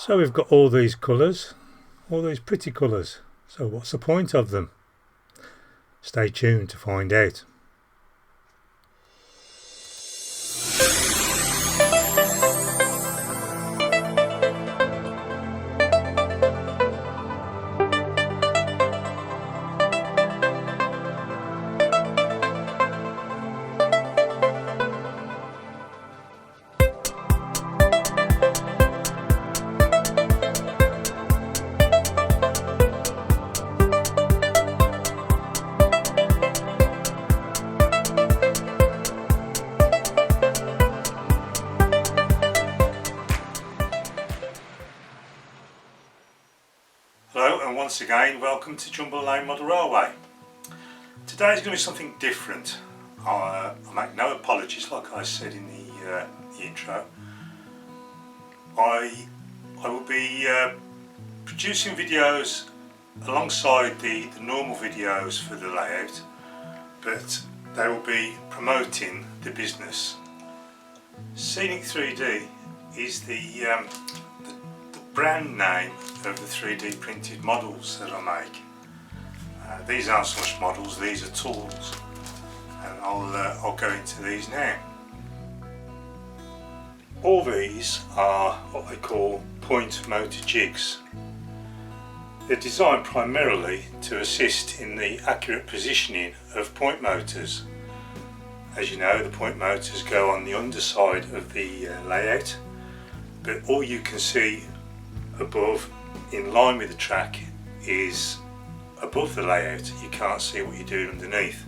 So we've got all these colours, all these pretty colours. So what's the point of them? Stay tuned to find out. Hello and once again welcome to Jumble Lane Model Railway. Today is going to be something different. I make no apologies, like I said in the intro. I will be producing videos alongside the normal videos for the layout, but they will be promoting the business. Scenic 3D is the brand name of the 3D printed models that I make. These aren't so much models, these are tools, and I'll go into these now. All these are what they call Point Motor Jigs. They're designed primarily to assist in the accurate positioning of point motors. As you know, the point motors go on the underside of the layout, but all you can see above, in line with the track, is above the layout. You can't see what you're doing underneath,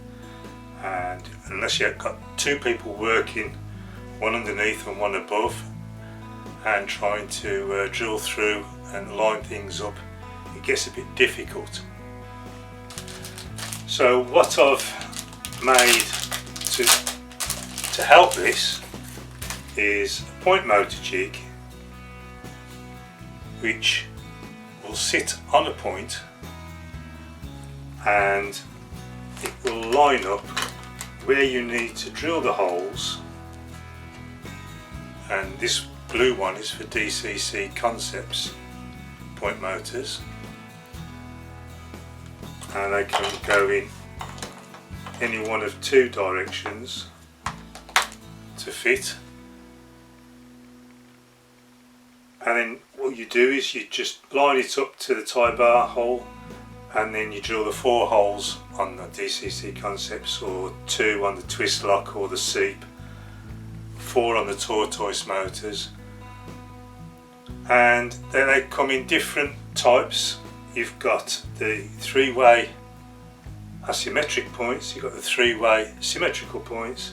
and unless you've got two people working, one underneath and one above, and trying to drill through and line things up, it gets a bit difficult. So what I've made to help this is a point motor jig which will sit on a point and it will line up where you need to drill the holes, and this blue one is for DCC Concepts point motors, and they can go in any one of two directions to fit. And then what you do is you just line it up to the tie bar hole, and then you drill the 4 holes on the DCC Concepts, or 2 on the twist lock or the seep, 4 on the tortoise motors, and then they come in different types. You've got the 3-way asymmetric points, you've got the 3-way symmetrical points,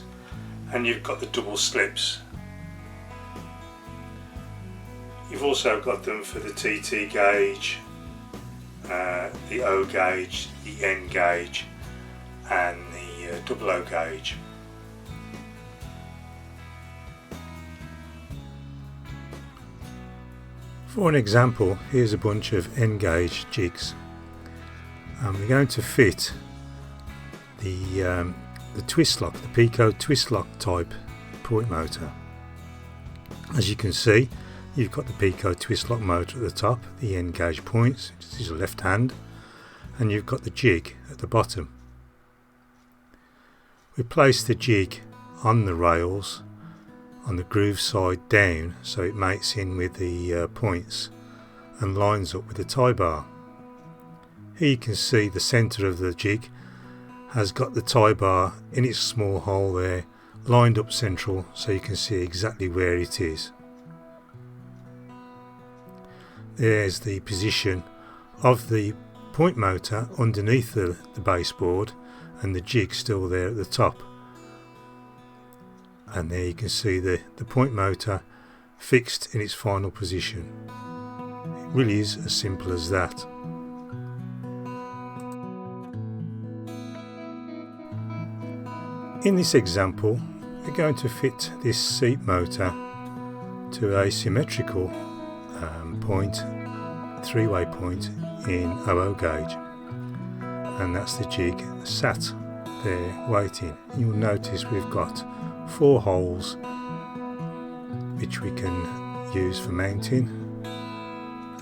and you've got the double slips. You've also got them for the TT gauge, the O gauge, the N gauge, and the double O gauge. For an example, here's a bunch of N gauge jigs. We're going to fit the twist lock, the Pico twist lock type point motor. As you can see, you've got the Pico twist lock motor at the top, the N gauge points, which is left hand, and you've got the jig at the bottom. We place the jig on the rails on the groove side down, so it mates in with the points and lines up with the tie bar. Here you can see the centre of the jig has got the tie bar in its small hole there, lined up central, so you can see exactly where it is. There's the position of the point motor underneath the baseboard, and the jig still there at the top. And there you can see the point motor fixed in its final position. It really is as simple as that. In this example, we're going to fit this seat motor to a symmetrical point, 3-way point in OO gauge, and that's the jig sat there waiting. You'll notice we've got 4 holes which we can use for mounting,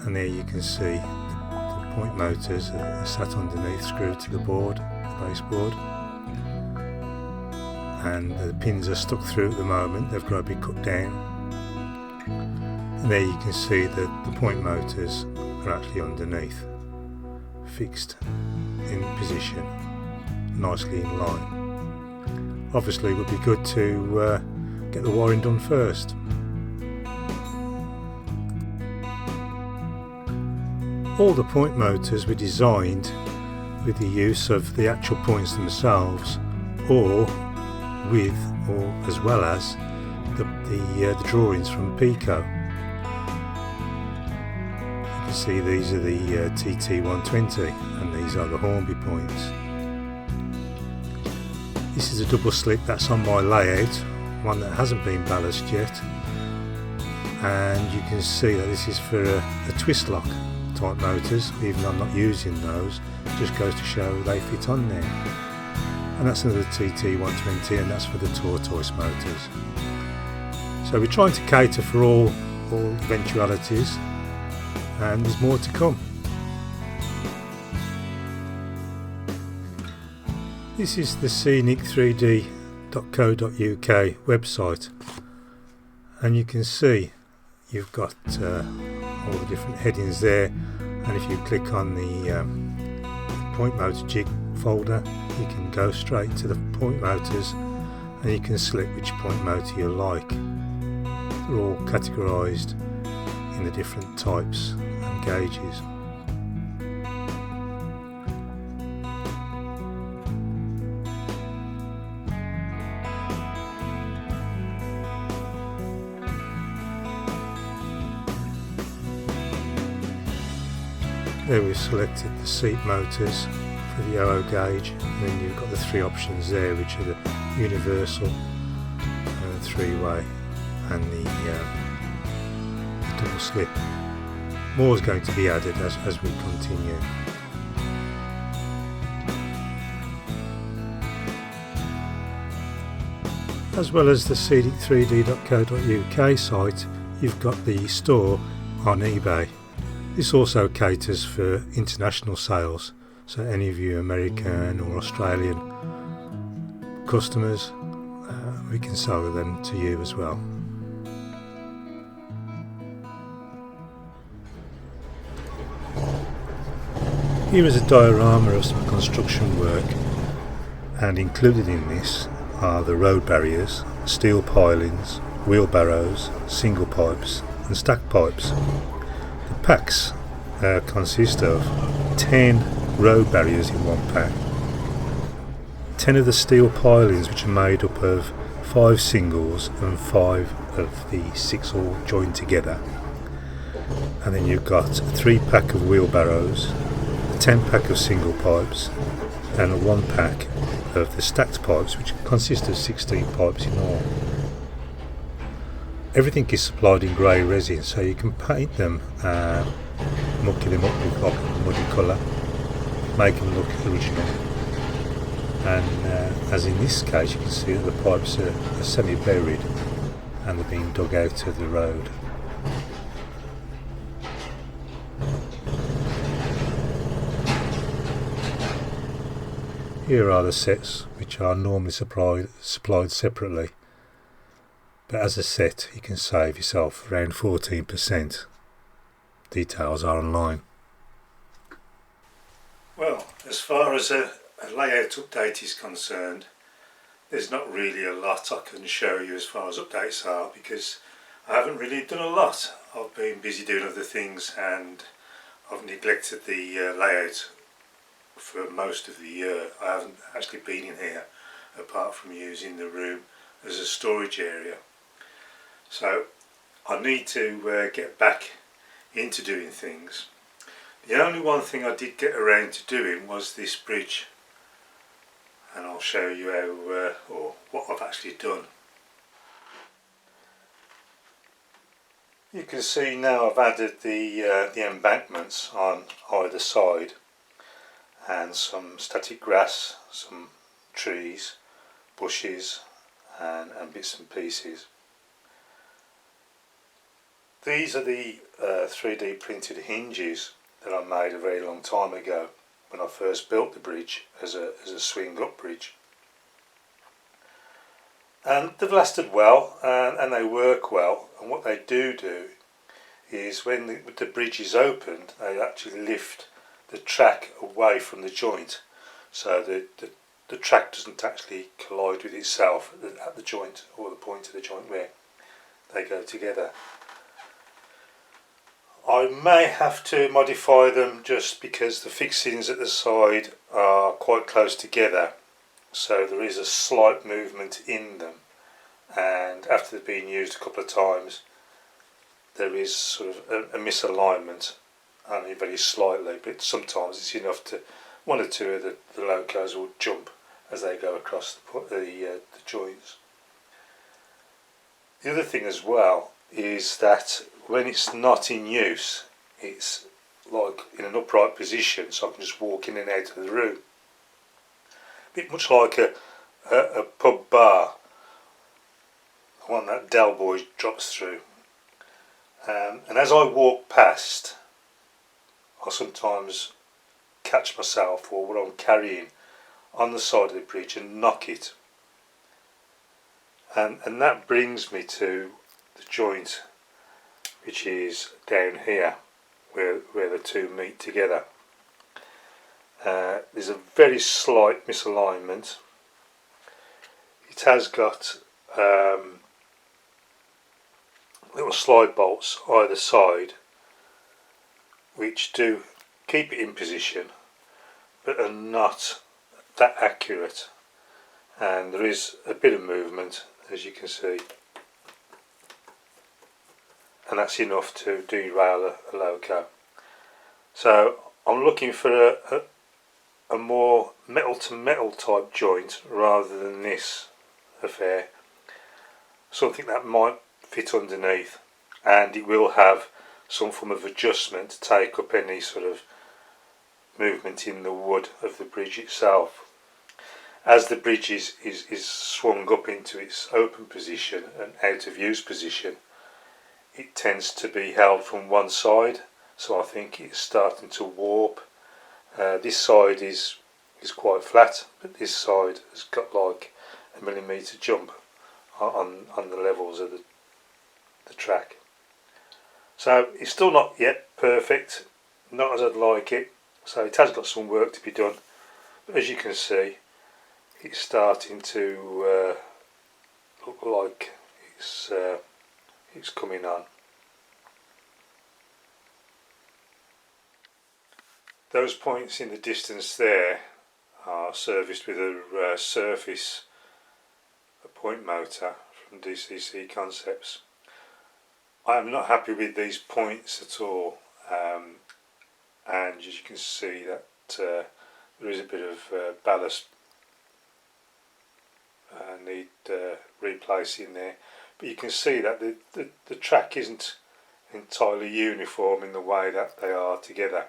and there you can see the point motors are sat underneath, screwed to the board, the baseboard, and the pins are stuck through at the moment. They've got to be cut down, and there you can see that the point motors are actually underneath, fixed in position, nicely in line. Obviously it would be good to get the wiring done first. All the point motors were designed with the use of the actual points themselves, or with, or as well as the drawings from Pico. You can see these are the TT120 and these are the Hornby points. This is a double slip that's on my layout, one that hasn't been ballasted yet, and you can see that this is for a twist lock type motors. Even though I'm not using those, it just goes to show they fit on there. And that's another TT120, and that's for the tortoise motors. So we're trying to cater for all eventualities, and there's more to come. This is the Scenic3D.co.uk website, and you can see you've got all the different headings there, and if you click on the Point Motor Jig folder, you can go straight to the point motors and you can select which point motor you like. They're all categorised in the different types and gauges. There we've selected the seat motors for the 00 gauge, and then you've got the three options there, which are the universal, three-way and the double slip. More is going to be added as we continue. As well as the Scenic3D.co.uk site, you've got the store on eBay. This also caters for international sales, so any of you American or Australian customers, we can sell them to you as well. Here is a diorama of some construction work, and included in this are the road barriers, steel pilings, wheelbarrows, single pipes and stack pipes. The packs consist of 10 road barriers in one pack, 10 of the steel pilings, which are made up of 5 singles and 5 of the 6 all joined together, and then you've got a 3 pack of wheelbarrows, a 10 pack of single pipes and a 1 pack of the stacked pipes, which consist of 16 pipes in all. Everything is supplied in grey resin, so you can paint them, mucky them up with like a muddy colour, make them look original. And as in this case, you can see that the pipes are semi-buried and they're being dug out of the road. Here are the sets, which are normally supplied separately, but as a set you can save yourself around 14%. Details are online. Well, as far as a layout update is concerned, there's not really a lot I can show you as far as updates are, because I haven't really done a lot. I've been busy doing other things and I've neglected the layout for most of the year. I haven't actually been in here apart from using the room as a storage area. So I need to get back into doing things. The only one thing I did get around to doing was this bridge, and I'll show you how or what I've actually done. You can see now I've added the embankments on either side, and some static grass, some trees, bushes and bits and pieces. These are the 3D printed hinges that I made a very long time ago when I first built the bridge as a swing up bridge. And they've lasted well, and they work well, and what they do is when the bridge is opened, they actually lift the track away from the joint, so the track doesn't actually collide with itself at the joint or the point of the joint where they go together. I may have to modify them just because the fixings at the side are quite close together, so there is a slight movement in them, and after they've been used a couple of times there is sort of a misalignment, only very slightly, but sometimes it's enough to one or two of the locos will jump as they go across the joints. The other thing as well is that when it's not in use, it's like in an upright position, so I can just walk in and out of the room. A bit much like a pub bar, the one that Del Boy drops through. And as I walk past, I sometimes catch myself or what I'm carrying on the side of the bridge and knock it. And that brings me to the joint, which is down here where the two meet together. There's a very slight misalignment. It has got little slide bolts either side which do keep it in position but are not that accurate, and there is a bit of movement, as you can see, and that's enough to derail a loco. So I'm looking for a more metal to metal type joint rather than this affair, something that might fit underneath, and it will have some form of adjustment to take up any sort of movement in the wood of the bridge itself. As the bridge is swung up into its open position and out of use position, it tends to be held from one side, so I think it's starting to warp. This side is quite flat, but this side has got like a millimetre jump on the levels of the track. So it's still not yet perfect, not as I'd like it, so it has got some work to be done, but as you can see, it's starting to look like it's coming on. Those points in the distance there are serviced with a surface point motor from DCC Concepts. I am not happy with these points at all, and as you can see that there is a bit of ballast need replacing there, but you can see that the track isn't entirely uniform in the way that they are together.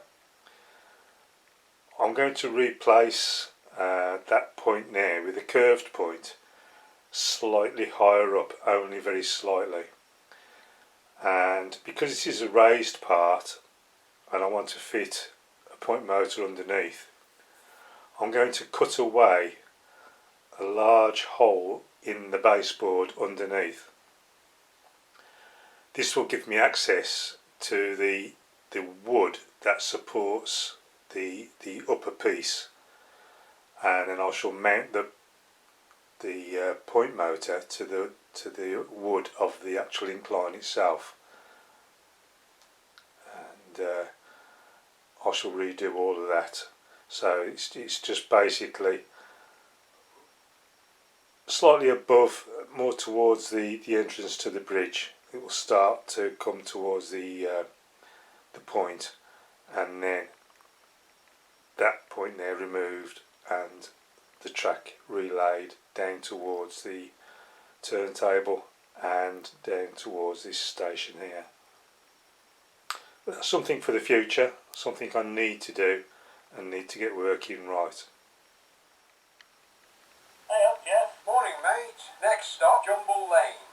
I'm going to replace that point there with a curved point slightly higher up, only very slightly, and because this is a raised part and I want to fit a point motor underneath, I'm going to cut away a large hole in the baseboard underneath. This will give me access to the wood that supports the upper piece, and then I shall mount the point motor to the wood of the actual incline itself, and I shall redo all of that. So it's just basically slightly above, more towards the entrance to the bridge. It will start to come towards the point, and then that point there removed and the track relayed down towards the turntable and down towards this station here. But that's something for the future, something I need to do and need to get working right. Hey up, yeah. Morning, mate. Next stop, Jumble Lane.